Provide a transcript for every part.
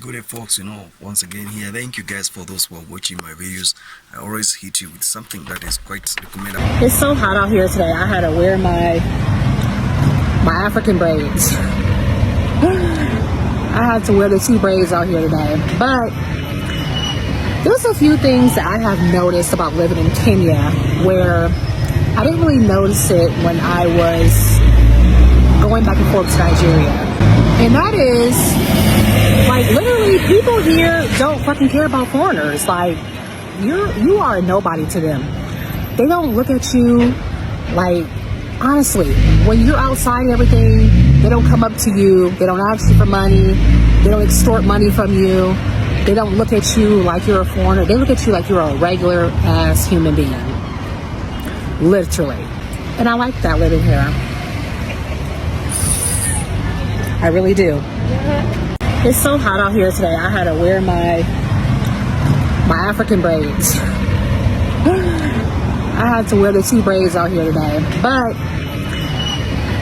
Good day, folks. Once again here, thank you guys for those who are watching my videos. I always hit you with something that is quite recommendable. It's so hot out here today. I had to wear my African braids. I had to wear the 2 braids out here today. But there's a few things that I have noticed about living in Kenya where I didn't really notice it when I was going back and forth to Nigeria. And that is, like, literally, people here don't fucking care about foreigners. Like, you are a nobody to them. They don't look at you like, honestly, when you're outside and everything, they don't come up to you. They don't ask you for money. They don't extort money from you. They don't look at you like you're a foreigner. They look at you like you're a regular ass human being. Literally. And I like that living here. I really do. It's so hot out here today. I had to wear my African braids. I had to wear the 2 braids out here today. But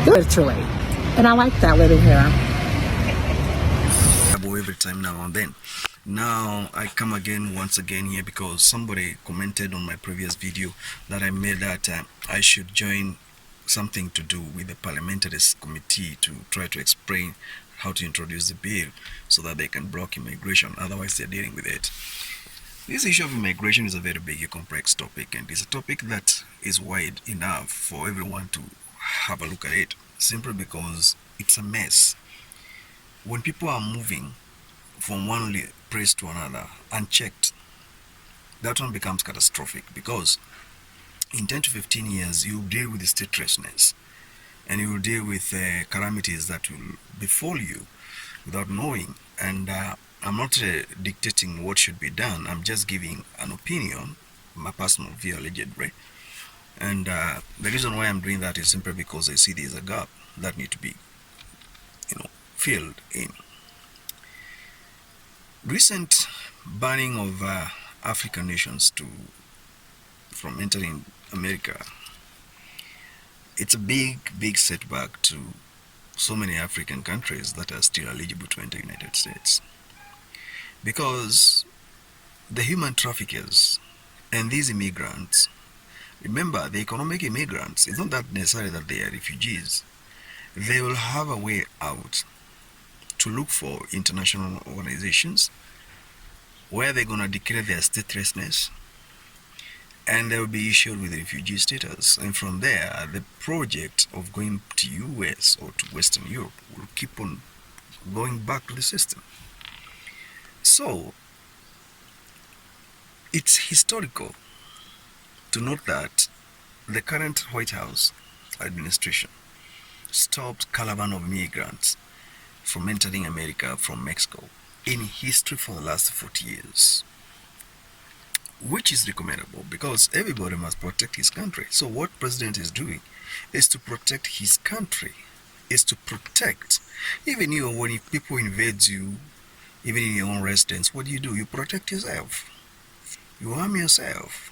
literally. And I like that living here. Every time now and then. Now I come once again here because somebody commented on my previous video that I made that I should join something to do with the parliamentary committee to try to explain how to introduce the bill so that they can block immigration. Otherwise they're dealing with it. This issue of immigration is a very big, complex topic, and it's a topic that is wide enough for everyone to have a look at it, simply because it's a mess. When people are moving from one place to another unchecked, that one becomes catastrophic, because in 10 to 15 years you will deal with the statelessness, and you will deal with calamities that will befall you without knowing. And I'm not dictating what should be done. I'm just giving an opinion, my personal view allegedly. And the reason why I'm doing that is simply because I see there's a gap that need to be filled in. Recent banning of African nations from entering America, it's a big setback to so many African countries that are still eligible to enter the United States, because the human traffickers and these immigrants, remember, the economic immigrants, it's not that necessarily that they are refugees. They will have a way out to look for international organizations where they're going to declare their statelessness, and they will be issued with refugee status. And from there, the project of going to US or to Western Europe will keep on going back to the system. So it's historical to note that the current White House administration stopped caravan of migrants from entering America from Mexico in history for the last 40 years, which is recommendable because everybody must protect his country. So what president is doing is to protect his country, is to protect, even you, when people invade you, even in your own residence, what do? You protect yourself. You arm yourself,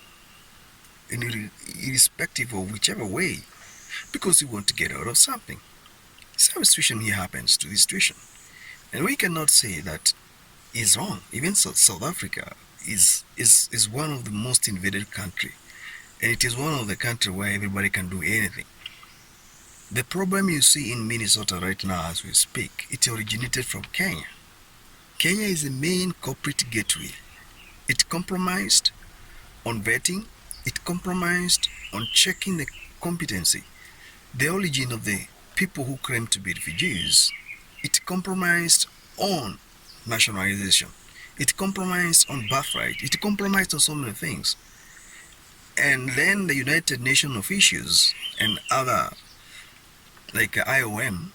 irrespective of whichever way, because you want to get out of something. Some situation here happens to this situation, and we cannot say that is wrong. Even South Africa is one of the most invaded country, and it is one of the country where everybody can do anything. The problem you see in Minnesota right now as we speak, it originated from Kenya. Kenya is the main corporate gateway. It compromised on vetting, it compromised on checking the competency, the origin of the people who claim to be refugees. It compromised on nationalization. It compromised on birthright. It compromised on so many things. And then the United Nations officials and other, like IOM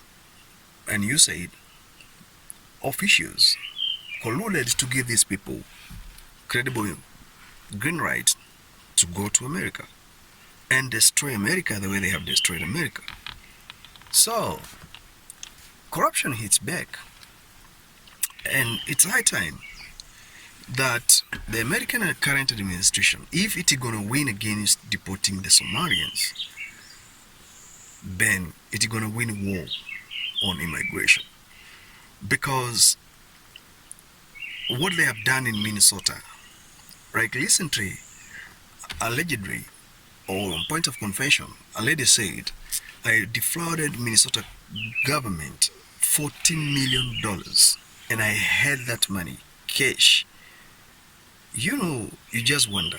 and USAID officials, colluded to give these people credible green right to go to America and destroy America the way they have destroyed America. So corruption hits back, and it's high time that the American current administration, if it's going to win against deporting the Somalians, then it's going to win war on immigration. Because what they have done in Minnesota. Right, recently, allegedly, or on point of confession, a lady said, I defrauded Minnesota government $14 million, and I had that money cash. You just wonder.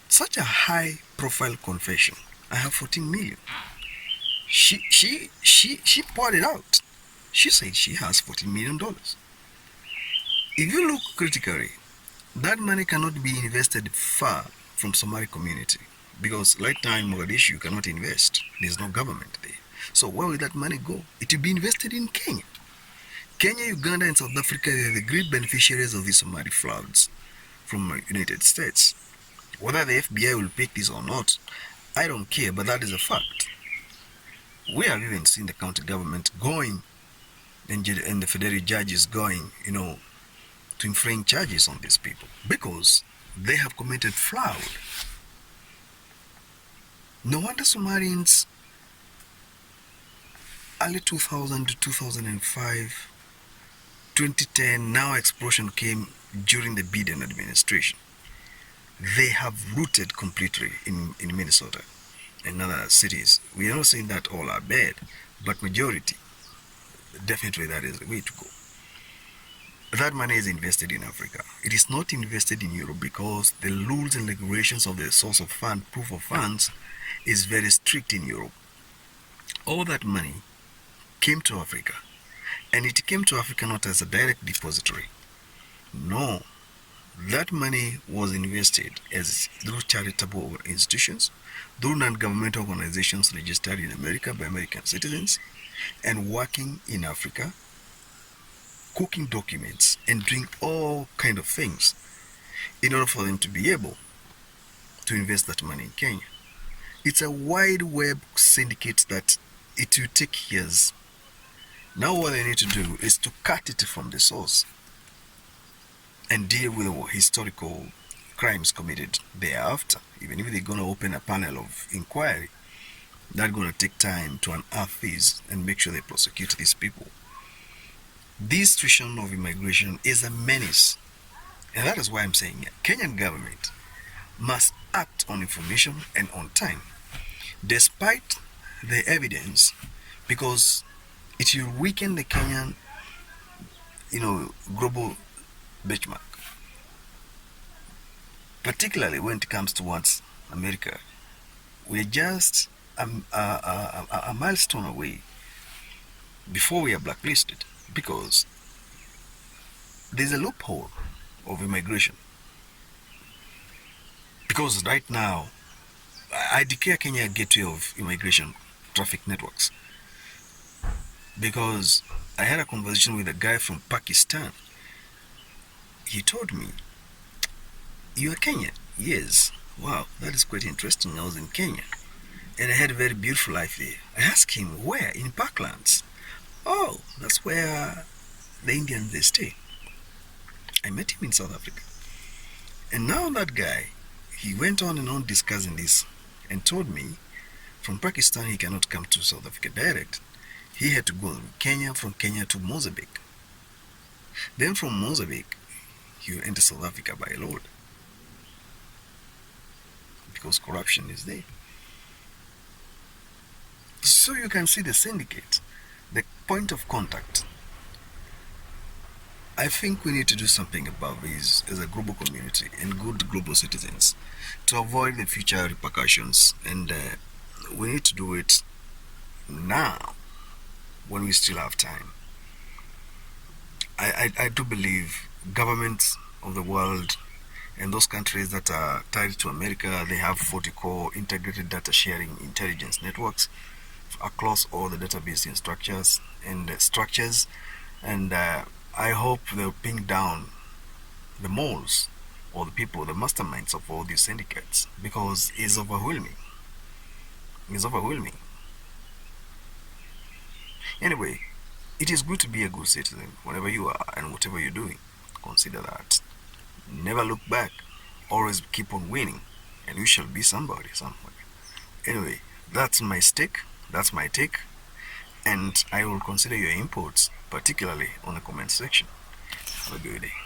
Such a high profile confession. I have 14 million. She poured it out. She said she has $14 million. If you look critically, that money cannot be invested far from Somali community, because right now in Mogadishu you cannot invest. There's no government there. So where will that money go? It will be invested in Kenya. Kenya, Uganda, and South Africa are the great beneficiaries of these Somali floods from the United States. Whether the FBI will pick this or not, I don't care, but that is a fact. We have even seen the county government going and the federal judges going, to infringe charges on these people because they have committed fraud. No wonder Somalians, early 2000 to 2005, 2010, now explosion came during the Biden administration. They have rooted completely in Minnesota and other cities. We are not saying that all are bad, but majority, definitely that is the way to go. That money is invested in Africa. It is not invested in Europe because the rules and regulations of the source of fund, proof of funds, is very strict in Europe. All that money came to Africa, and it came to Africa not as a direct depository. No, that money was invested as through charitable institutions, through non-governmental organizations registered in America by American citizens, and working in Africa, cooking documents and doing all kind of things in order for them to be able to invest that money in Kenya. It's a wide web syndicate that it will take years. Now what they need to do is to cut it from the source and deal with the historical crimes committed thereafter. Even if they're going to open a panel of inquiry, that's going to take time to unearth these and make sure they prosecute these people. This situation of immigration is a menace, and that is why I'm saying Kenyan government must act on information and on time, despite the evidence, because it will weaken the Kenyan, global benchmark, particularly when it comes towards America. We're just a milestone away before we are blacklisted, because there's a loophole of immigration. Because right now, I declare Kenya a gateway of immigration traffic networks. Because I had a conversation with a guy from Pakistan. He told me, "You are Kenyan?" "Yes." "Wow, that is quite interesting. I was in Kenya and I had a very beautiful life there." I asked him, "Where?" "In Parklands." "Oh, that's where the Indians they stay." I met him in South Africa. And now that guy, he went on and on discussing this and told me from Pakistan he cannot come to South Africa direct. He had to go to Kenya, from Kenya to Mozambique. Then from Mozambique, he will enter South Africa by road, because corruption is there. So you can see the syndicate, the point of contact. I think we need to do something about this as a global community and good global citizens to avoid the future repercussions, and we need to do it now when we still have time. I do believe governments of the world and those countries that are tied to America, they have 40 core integrated data sharing intelligence networks across all the database and structures, and I hope they'll ping down the moles or the people, the masterminds of all these syndicates, because it's overwhelming. It's overwhelming. Anyway, it is good to be a good citizen wherever you are and whatever you're doing. Consider that. Never look back. Always keep on winning, and you shall be somebody somewhere. Anyway, that's my stake. That's my take. And I will consider your inputs, particularly on the comment section. Have a good day.